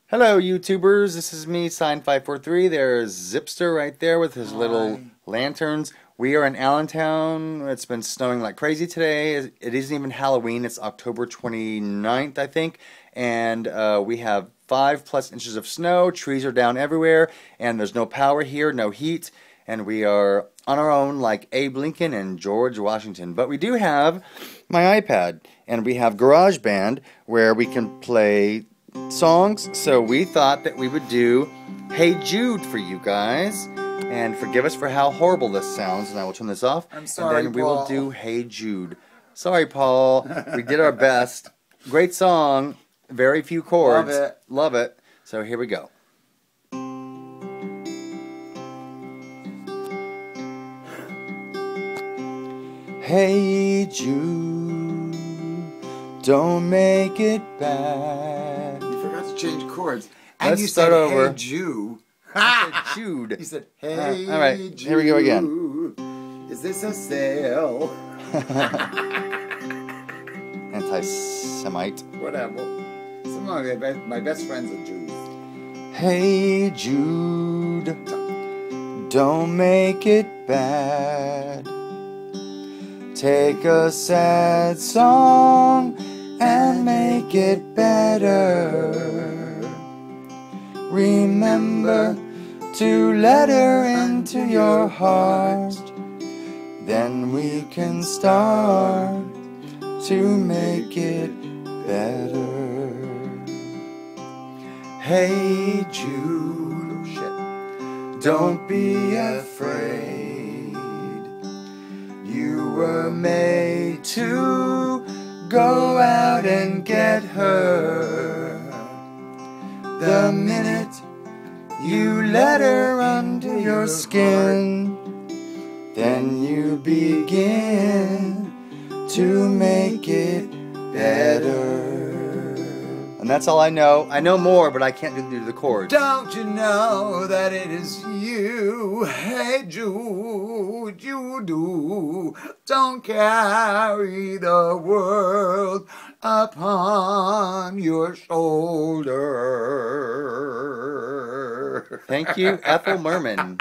Hello, YouTubers. This is me, Sign543. There's Zipster right there with his little lanterns. We are in Allentown. It's been snowing like crazy today. It isn't even Halloween. It's October 29th, I think. And we have 5+ inches of snow. Trees are down everywhere. And there's no power here, no heat. And we are on our own like Abe Lincoln and George Washington. But we do have my iPad. And we have GarageBand where we can play songs, so we thought that we would do Hey Jude for you guys, and forgive us for how horrible this sounds, and I will turn this off. I'm sorry, and then we Paul. will do Hey Jude. Sorry, Paul. We did our best. Great song. Very few chords. Love it. Love it. So here we go. Hey Jude, don't make it bad. You forgot to change chords. And Let's you start said, over. Hey, Jew. I said Jude. You said, hey, all right, Jude. here we go again. Is this a sale? Anti-Semite. Whatever. Some of my best friends are Jews. Hey Jude, don't make it bad. Take a sad song and make it better. Remember to let her into your heart. Then we can start to make it better. Hey Jude, don't be afraid. You were made to go out and get her. The minute you let her under your skin, then you begin to make it better. And that's all I know. I know more, but I can't do the chords. Don't you know that it is you? Hey Jude, you do. Don't carry the world upon your shoulder. Thank you, Ethel Merman.